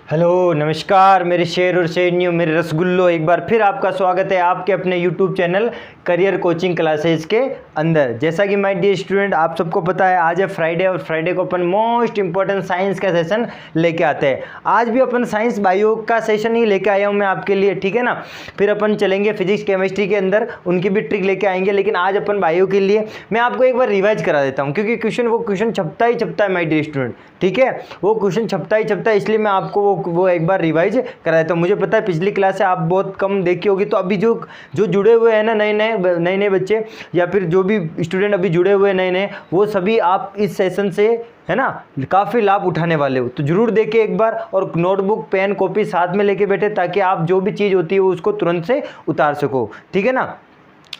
Hello नमस्कार मेरे शेर और शेरनियों, मेरे रसगुल्लो, एक बार फिर आपका स्वागत है आपके अपने YouTube channel career coaching classes के अंदर। जैसा कि माय डियर स्टूडेंट, आप सबको पता है आज है फ्राइडे और फ्राइडे को अपन मोस्ट इंपॉर्टेंट साइंस का सेशन लेके आते हैं। आज भी अपन साइंस बायो का सेशन ही लेके आया हूँ मैं आपके लिए, ठीक है ना। फिर अपन चलेंगे फिजिक्स केमिस्ट्री के अंदर, उनकी भी ट्रिक लेके आएंगे, लेकिन आज अपन बायो के लिए मैं आपको एक बार रिवाइज करा देता हूँ, क्योंकि क्वेश्चन छपता ही छपता है माय डियर स्टूडेंट, ठीक है। वो क्वेश्चन छपता ही छपता है, इसलिए मैं आपको वो एक बार रिवाइज करा देता हूँ। मुझे पता है पिछली क्लास से आप बहुत कम देखी होगी, तो अभी जो जुड़े हुए हैं ना नए बच्चे, या फिर जो भी स्टूडेंट अभी जुड़े हुए नए, वो सभी आप इस सेशन से, है ना, काफ़ी लाभ उठाने वाले हो। तो जरूर देखें एक बार, और नोटबुक पेन कॉपी साथ में लेके बैठे, ताकि आप जो भी चीज़ होती है वो उसको तुरंत से उतार सको, ठीक है ना।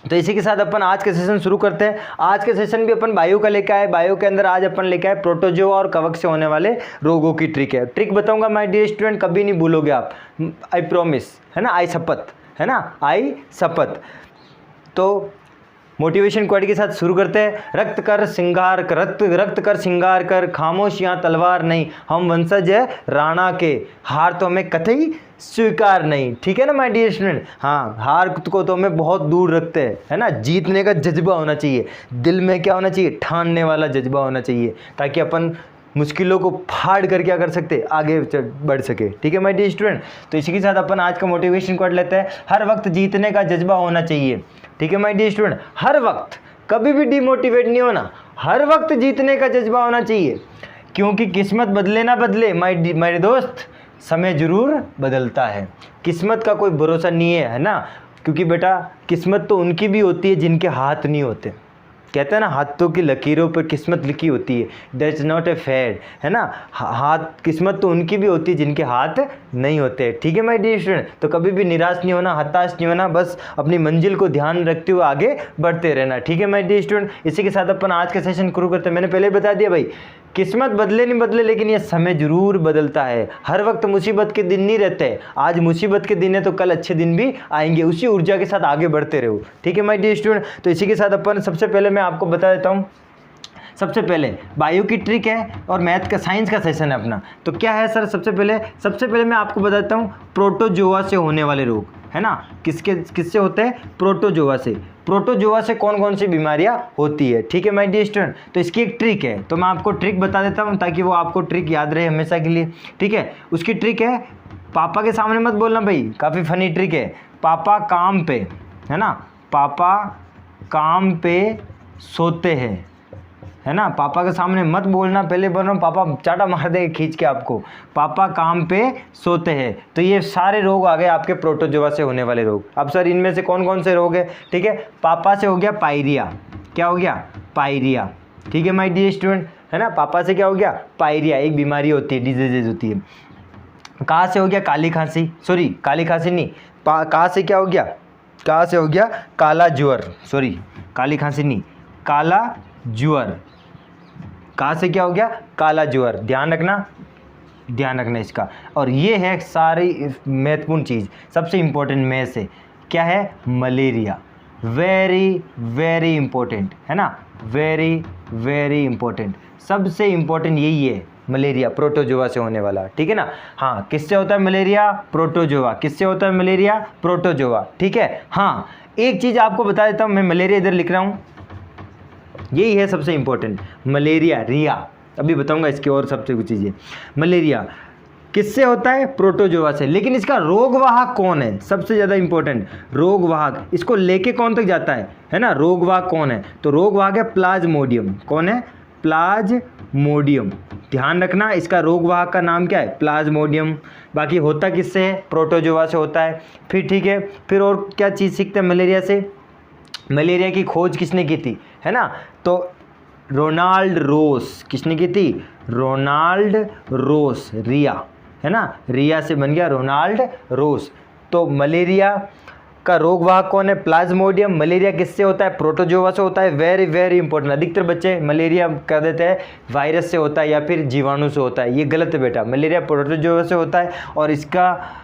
तो इसी के साथ अपन आज के सेशन शुरू करते हैं। आज के सेशन भी अपन बायो का लेके आए। बायो के अंदर आज अपन लेके आए प्रोटोजोआ और कवक से होने वाले रोगों की ट्रिक है। ट्रिक बताऊंगा माय डियर स्टूडेंट, कभी नहीं भूलोगे आप, आई प्रॉमिस, है ना, आई शपथ, है ना, आई शपथ। तो मोटिवेशन क्वाड के साथ शुरू करते हैं। रक्त कर श्रृंगार कर, खामोश यहाँ तलवार नहीं, हम वंशज है राणा के, हार तो हमें कतई स्वीकार नहीं, ठीक है ना माय डियर स्टूडेंट। हाँ, हार को तो हमें बहुत दूर रखते हैं, है ना। जीतने का जज्बा होना चाहिए दिल में, क्या होना चाहिए, ठानने वाला जज्बा होना चाहिए, ताकि अपन मुश्किलों को फाड़ कर क्या कर सकते, आगे बढ़ सके, ठीक है माय डियर स्टूडेंट। तो इसी के साथ अपन आज का मोटिवेशन कोड लेते हैं। हर वक्त जीतने का जज्बा होना चाहिए, ठीक है माय डियर स्टूडेंट। हर वक्त, कभी भी डिमोटिवेट नहीं होना, हर वक्त जीतने का जज्बा होना चाहिए, क्योंकि किस्मत बदले ना बदले मेरे दोस्त, समय जरूर बदलता है। किस्मत का कोई भरोसा नहीं है ना, क्योंकि बेटा किस्मत तो उनकी भी होती है जिनके हाथ नहीं होते। कहते हैं ना, हाथों की लकीरों पर किस्मत लिखी होती है, that is not a fate, है ना। हाथ, किस्मत तो उनकी भी होती है जिनके हाथ नहीं होते, ठीक है माय डियर स्टूडेंट। तो कभी भी निराश नहीं होना, हताश नहीं होना, बस अपनी मंजिल को ध्यान रखते हुए आगे बढ़ते रहना, ठीक है माय डियर स्टूडेंट। इसी के साथ अपन आज का सेशन शुरू करते हैं। मैंने पहले बता दिया भाई, किस्मत बदले नहीं बदले, लेकिन ये समय जरूर बदलता है। हर वक्त मुसीबत के दिन नहीं रहते, आज मुसीबत के दिन है तो कल अच्छे दिन भी आएंगे। उसी ऊर्जा के साथ आगे बढ़ते रहो, ठीक है माय डियर स्टूडेंट। तो इसी के साथ अपन सबसे पहले मैं आपको बता देता हूँ, सबसे पहले बायो की ट्रिक है और मैथ का, साइंस का सेशन है अपना। तो क्या है सर, सबसे पहले मैं आपको बताता हूँ प्रोटोजोआ से होने वाले रोग, है ना। किससे होते हैं, प्रोटोजोआ से। प्रोटोजोआ से कौन कौन सी बीमारियां होती है, ठीक है माय डियर स्टूडेंट। तो इसकी एक ट्रिक है, तो मैं आपको ट्रिक बता देता हूं, ताकि वो आपको ट्रिक याद रहे हमेशा के लिए, ठीक है। उसकी ट्रिक है, पापा के सामने मत बोलना भाई, काफ़ी फनी ट्रिक है। पापा काम पे, है ना, पापा काम पे सोते हैं, है ना। पापा के सामने मत बोलना, पहले बोल रहा हूँ, पापा चाटा मार देंगे खींच के आपको। पापा काम पे सोते हैं, तो ये सारे रोग आ गए आपके प्रोटोजोआ से होने वाले रोग। अब सर इनमें से कौन कौन से रोग है, ठीक है। पापा से हो गया पायरिया, क्या हो गया, पायरिया, ठीक है माय डियर स्टूडेंट, है ना। पापा से क्या हो गया, पायरिया, एक बीमारी होती है, डिजीज होती है। कहाँ से हो गया, काली खांसी, सॉरी काली खांसी नहीं, कहाँ से क्या हो गया, कहाँ से हो गया, काला ज्वर, सॉरी काली खांसी नहीं, काला ज्वर। कहाँ से क्या हो गया, काला ज्वर, ध्यान रखना इसका। और ये है सारी महत्वपूर्ण चीज़, सबसे इम्पोर्टेंट में से क्या है, मलेरिया, वेरी वेरी इम्पोर्टेंट, है ना, वेरी वेरी इम्पोर्टेंट, सबसे इम्पोर्टेंट यही है, मलेरिया प्रोटोजोआ से होने वाला, ठीक है ना। हाँ, किससे होता है मलेरिया, प्रोटोजोआ, किससे होता है मलेरिया, प्रोटोजोआ, ठीक है। हाँ, एक चीज़ आपको बता देता हूँ, मैं मलेरिया इधर लिख रहा हूँ, यही है सबसे इम्पोर्टेंट, मलेरिया, रिया, अभी बताऊंगा इसकी और सबसे कुछ चीज़ें। मलेरिया किससे होता है, प्रोटोजोआ से, लेकिन इसका रोगवाहक कौन है, सबसे ज़्यादा इंपॉर्टेंट, रोगवाहक, इसको लेके कौन तक जाता है ना, रोगवाहक कौन है, तो रोगवाहक है प्लाज्मोडियम, कौन है, प्लाज्मोडियम, ध्यान रखना, इसका रोगवाहक का नाम क्या है, प्लाज्मोडियम। बाकी होता किससे है, प्रोटोजोआ से होता है। फिर ठीक है, फिर और क्या चीज़ सीखते हैं मलेरिया से, मलेरिया की खोज किसने की थी, है ना, तो रोनाल्ड रोस, किसने की थी, रोनाल्ड रोस, रिया, है ना, रिया से बन गया रोनाल्ड रोस। तो मलेरिया का रोगवाहक कौन है, प्लाज्मोडियम। मलेरिया किससे होता है, प्रोटोजोआ से होता है, वेरी वेरी इंपॉर्टेंट। अधिकतर बच्चे मलेरिया कह देते हैं वायरस से होता है या फिर जीवाणु से होता है, ये गलत है बेटा, मलेरिया प्रोटोजोआ से होता है। और इसका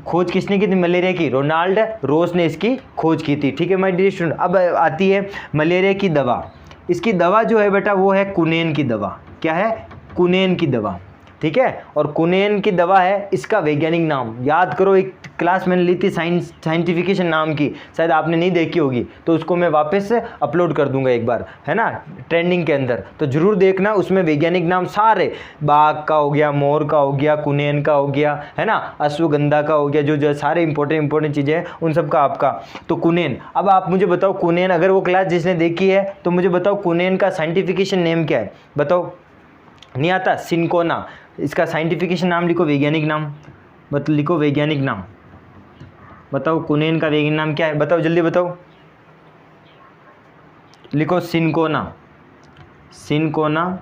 खोज किसने की थी, मलेरिया की, रोनाल्ड रोस ने इसकी खोज की थी, ठीक है माय डियर स्टूडेंट। अब आती है मलेरिया की दवा, इसकी दवा जो है बेटा वो है कुनेन की दवा, क्या है, कुनेन की दवा। ठीक है। और कुनेन की दवा है, इसका वैज्ञानिक नाम याद करो। एक क्लास मैंने ली थी साइंटिफिकेशन नाम की, शायद आपने नहीं देखी होगी, तो उसको मैं वापस से अपलोड कर दूंगा एक बार, है ना, ट्रेंडिंग के अंदर, तो जरूर देखना। उसमें वैज्ञानिक नाम सारे, बाघ का हो गया, मोर का हो गया, कुनेन का हो गया, है ना, अश्वगंधा का हो गया, जो सारे इंपॉर्टेंट चीज़ें हैं उन सब का आपका। तो कुनेन, अब आप मुझे बताओ कुनेन, अगर वो क्लास जिसने देखी है तो मुझे बताओ कुनेन का साइंटिफिकेशन नेम क्या है, बताओ। नहीं आता? सिनकोना, इसका साइंटिफिकेशन नाम लिखो, वैज्ञानिक नाम लिखो, वैज्ञानिक नाम बताओ। कुनेन का वैज्ञानिक नाम क्या है, बताओ जल्दी बताओ, लिखो। सिनकोना, सिनकोना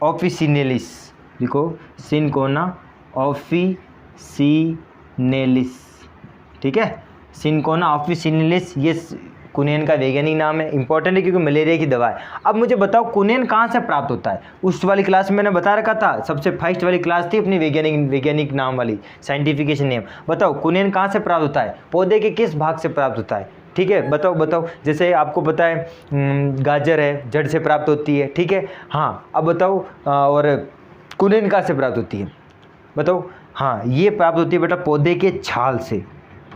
ऑफिसिनेलिस, लिखो सिनकोना ऑफिसिनेलिस, ठीक है। सिनकोना ऑफिसिनेलिस, ये कुनेन का वैज्ञानिक नाम है, इंपॉर्टेंट है क्योंकि मलेरिया की दवा है। अब मुझे बताओ कुनेन कहाँ से प्राप्त होता है। उस वाली क्लास में मैंने बता रखा था, सबसे फर्स्ट वाली क्लास थी अपनी वैज्ञानिक नाम वाली, साइंटिफिकेशन नेम। बताओ कुनेन कहाँ से प्राप्त होता है, पौधे के किस भाग से प्राप्त होता है, ठीक है, बताओ बताओ। जैसे आपको पता है गाजर है, जड़ से प्राप्त होती है, ठीक है। हाँ, अब बताओ और कुनेन कहाँ से प्राप्त होती है, बताओ। हाँ, ये प्राप्त होती है बेटा पौधे के छाल से,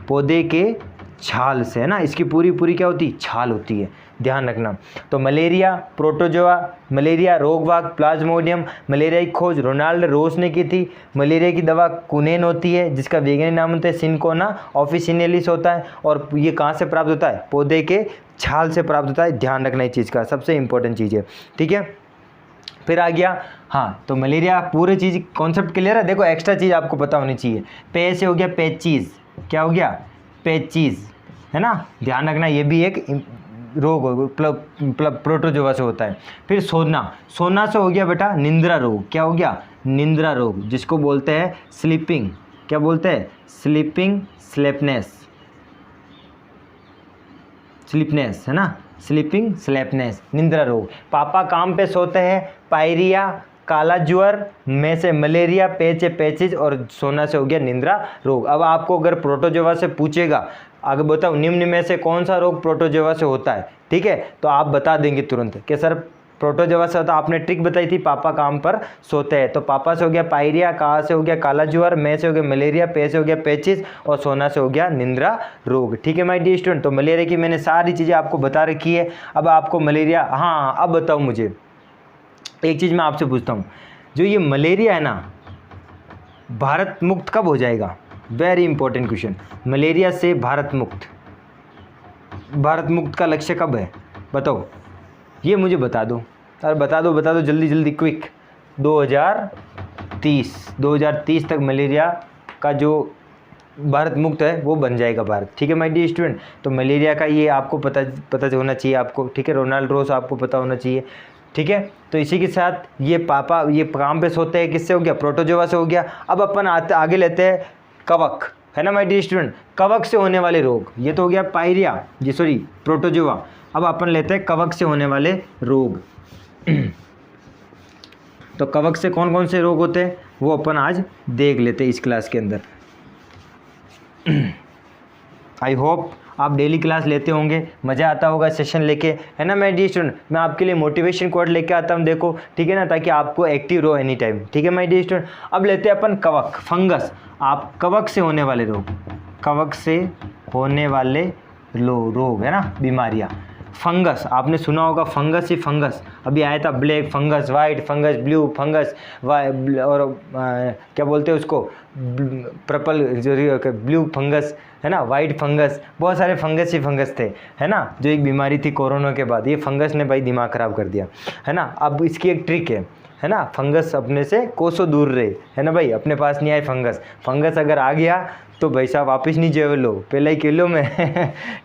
पौधे के छाल से, है ना, इसकी पूरी क्या होती है, छाल होती है, ध्यान रखना। तो मलेरिया, प्रोटोजोआ, मलेरिया रोगवाहक प्लाज्मोडियम, मलेरिया की खोज रोनाल्ड रोस ने की थी। मलेरिया की दवा कुनेन होती है, जिसका वैज्ञानिक नाम होता है सिनकोना ऑफिसिनेलिस होता है। और ये कहाँ से प्राप्त होता है, पौधे के छाल से प्राप्त होता है, ध्यान रखना इस चीज़ का, सबसे इंपॉर्टेंट चीज़ है, ठीक है। फिर आ गया, हाँ, तो मलेरिया पूरी चीज़ कॉन्सेप्ट क्लियर है। देखो एक्स्ट्रा चीज़ आपको पता होनी चाहिए। पे से हो गया पेचीज, क्या हो गया, पेचीज, है ना, ध्यान रखना, ये भी एक रोग हो, प्रोटोजोआ से होता है। फिर सोना, सोना से हो गया बेटा निंद्रा रोग, क्या हो गया, निंद्रा रोग, जिसको बोलते हैं स्लीपिंग, क्या बोलते हैं, स्लीपिंग स्लेपनेस, स्लीपनेस, है ना, स्लीपिंग स्लेपनेस, निंद्रा रोग। पापा काम पे सोते हैं, पायरिया, काला ज्वर, में से मलेरिया, पेच है पेचिस, और सोना से हो गया निंद्रा रोग। अब आपको अगर प्रोटोजोआ से पूछेगा, आगे बताओ निम्न में से कौन सा रोग प्रोटोजोआ से होता है, ठीक है, तो आप बता देंगे तुरंत कि सर प्रोटोजोआ से होता। आपने ट्रिक बताई थी, पापा काम पर सोते हैं, तो पापा से हो गया पायरिया, का से हो गया काला ज्वर, में से हो गया मलेरिया, पे से हो गया पेचिस, और सोना से हो गया निंद्रा रोग, ठीक है माय डियर स्टूडेंट। तो मलेरिया की मैंने सारी चीज़ें आपको बता रखी है। अब आपको मलेरिया, हाँ अब बताओ मुझे एक चीज़ मैं आपसे पूछता हूँ, जो ये मलेरिया है ना, भारत मुक्त कब हो जाएगा, वेरी इंपॉर्टेंट क्वेश्चन। मलेरिया से भारत मुक्त, भारत मुक्त का लक्ष्य कब है, बताओ, ये मुझे बता दो, अरे बता दो जल्दी जल्दी क्विक। 2030 तक मलेरिया का जो भारत मुक्त है वो बन जाएगा भारत, ठीक है माय डियर स्टूडेंट। तो मलेरिया का ये आपको पता होना चाहिए आपको, ठीक है। रोनाल्ड रोस आपको पता होना चाहिए, ठीक है। तो इसी के साथ ये पापा ये काम पे सोते हैं, किससे हो गया, प्रोटोजोआ से हो गया। अब अपन आगे लेते हैं कवक, है ना माय डियर स्टूडेंट, कवक से होने वाले रोग। ये तो हो गया पायरिया, जी सॉरी प्रोटोजोआ। अब अपन लेते हैं कवक से होने वाले रोग। तो कवक से कौन कौन से रोग होते हैं वो अपन आज देख लेते हैं इस क्लास के अंदर। आई होप आप डेली क्लास लेते होंगे, मज़ा आता होगा सेशन लेके, है ना माय डियर स्टूडेंट। मैं आपके लिए मोटिवेशन कोड लेके आता हूँ, देखो, ठीक है ना, ताकि आपको एक्टिव रहो एनी टाइम, ठीक है माय डियर स्टूडेंट। अब लेते हैं अपन कवक, फंगस। आप कवक से होने वाले रोग, कवक से होने वाले रोग, है ना, बीमारियाँ। फंगस, आपने सुना होगा फंगस ही फंगस, अभी आया था black fungus, white fungus, blue fungus, और क्या बोलते हैं उसको, पर्पल ब्लू फंगस, है ना, वाइट फंगस, बहुत सारे फंगस ही फंगस थे, है ना, जो एक बीमारी थी कोरोना के बाद। ये फंगस ने भाई दिमाग ख़राब कर दिया, है ना। अब इसकी एक ट्रिक है ना, फंगस अपने से कोसों दूर रहे, है ना भाई, अपने पास नहीं आए फंगस। फंगस अगर आ गया तो भाई साहब वापस नहीं जेव लो, पहले ही किलो में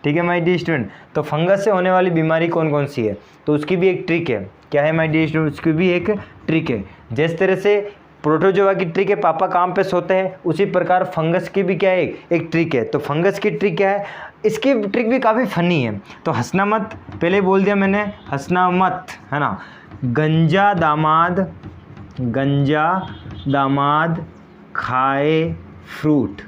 ठीक है माय डियर स्टूडेंट। तो फंगस से होने वाली बीमारी कौन कौन सी है, तो उसकी भी एक ट्रिक है, क्या है माय डियर स्टूडेंट, उसकी भी एक ट्रिक है। जिस तरह से प्रोटोजोआ की ट्रिक है, पापा काम पे सोते हैं, उसी प्रकार फंगस की भी क्या है, एक ट्रिक है। तो फंगस की ट्रिक क्या है, इसकी ट्रिक भी काफ़ी फनी है। तो हंसना मत, पहले बोल दिया मैंने, हंसना मत, है ना। गंजा दामाद खाए फ्रूट।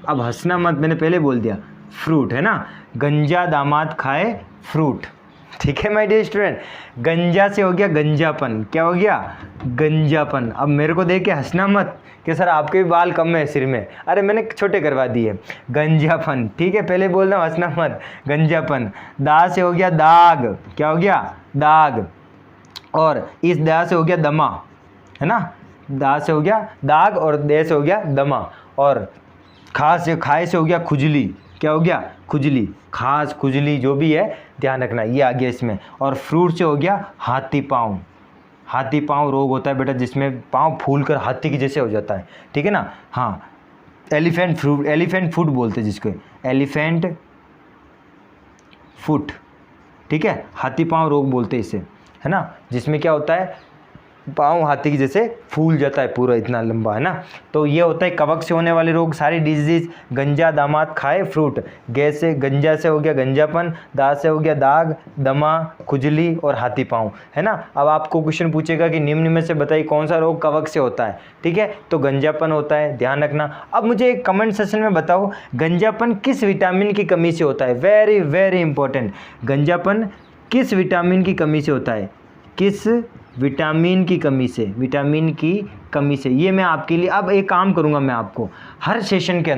अब हंसना मत, मैंने पहले बोल दिया, फ्रूट, है ना, गंजा दामाद खाए फ्रूट, ठीक है माय डियर स्टूडेंट। गंजा से हो गया गंजापन, क्या हो गया, गंजापन। अब मेरे को देख के हंसना मत कि सर आपके भी बाल कम है सिर में, अरे मैंने छोटे करवा दिए। गंजापन, ठीक है, पहले बोल रहा हूँ, हंसना मत, गंजापन। दा से हो गया दाग, क्या हो गया, दाग। और इस दा से हो गया दमा, है ना, दा से हो गया दाग और दे से हो गया दमा। और खाए से हो गया खुजली, क्या हो गया, खुजली, खास खुजली जो भी है ध्यान रखना, ये आ गया इसमें। और फ्रूट से हो गया हाथी पाँव। हाथी पाँव रोग होता है बेटा जिसमें पाँव फूल कर हाथी की जैसे हो जाता है, ठीक है ना। हाँ, एलिफेंट फ्रूट, एलिफेंट फुट बोलते हैं जिसको, एलिफेंट फुट, ठीक है, हाथी पाँव रोग बोलते हैं इसे, है ना, जिसमें क्या होता है पाँव हाथी की जैसे फूल जाता है पूरा इतना लंबा, है ना। तो ये होता है कवक से होने वाले रोग, सारी डिजीज। गंजा दामाद खाए फ्रूट, गैस से, गंजा से हो गया गंजापन, दाग से हो गया दाग, दमा, खुजली और हाथी पाँव, है ना। अब आपको क्वेश्चन पूछेगा कि निम्न में से बताइए कौन सा रोग कवक से होता है, ठीक है, तो गंजापन होता है, ध्यान रखना। अब मुझे एक कमेंट सेक्शन में बताओ गंजापन किस विटामिन की कमी से होता है, वेरी वेरी इंपॉर्टेंट। गंजापन किस विटामिन की कमी से होता है, किस विटामिन की कमी से, विटामिन की कमी से। ये मैं आपके लिए अब एक काम करूंगा, मैं आपको हर सेशन के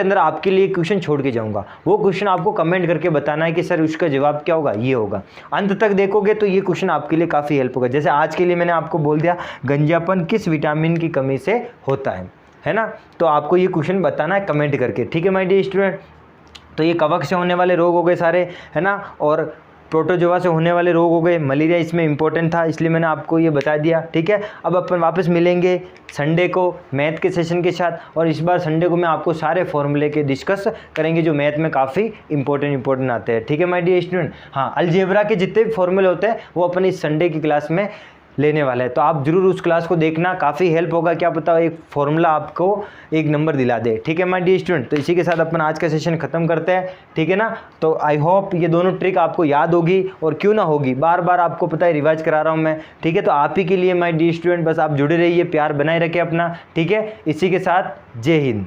अंदर आपके लिए क्वेश्चन छोड़ के जाऊंगा। वो क्वेश्चन आपको कमेंट करके बताना है कि सर उसका जवाब क्या होगा, ये होगा। अंत तक देखोगे तो ये क्वेश्चन आपके लिए काफ़ी हेल्प होगा। जैसे आज के लिए मैंने आपको बोल दिया गंजापन किस विटामिन की कमी से होता है ना। तो आपको ये क्वेश्चन बताना है कमेंट करके, ठीक है माय डियर स्टूडेंट। तो ये कवक से होने वाले रोग हो गए सारे, है ना, और प्रोटोजोआ से होने वाले रोग हो गए। मलेरिया इसमें इंपॉर्टेंट था इसलिए मैंने आपको ये बता दिया, ठीक है। अब अपन वापस मिलेंगे संडे को मैथ के सेशन के साथ, और इस बार संडे को मैं आपको सारे फॉर्मूले के डिस्कस करेंगे जो मैथ में काफ़ी इंपॉर्टेंट आते हैं, ठीक है माय डियर स्टूडेंट। हाँ, अलजेब्रा के जितने भी फॉर्मूले होते हैं वो अपन इस संडे की क्लास में लेने वाला है, तो आप जरूर उस क्लास को देखना, काफ़ी हेल्प होगा। क्या पता एक फॉर्मूला आपको एक नंबर दिला दे, ठीक है माय डियर स्टूडेंट। तो इसी के साथ अपन आज का सेशन खत्म करते हैं, ठीक है ना। तो आई होप ये दोनों ट्रिक आपको याद होगी, और क्यों ना होगी, बार बार आपको पता है रिवाइज करा रहा हूँ मैं, ठीक है। तो आप ही के लिए माय डियर स्टूडेंट, बस आप जुड़े रहिए, प्यार बनाए रखें अपना, ठीक है। इसी के साथ जय हिंद।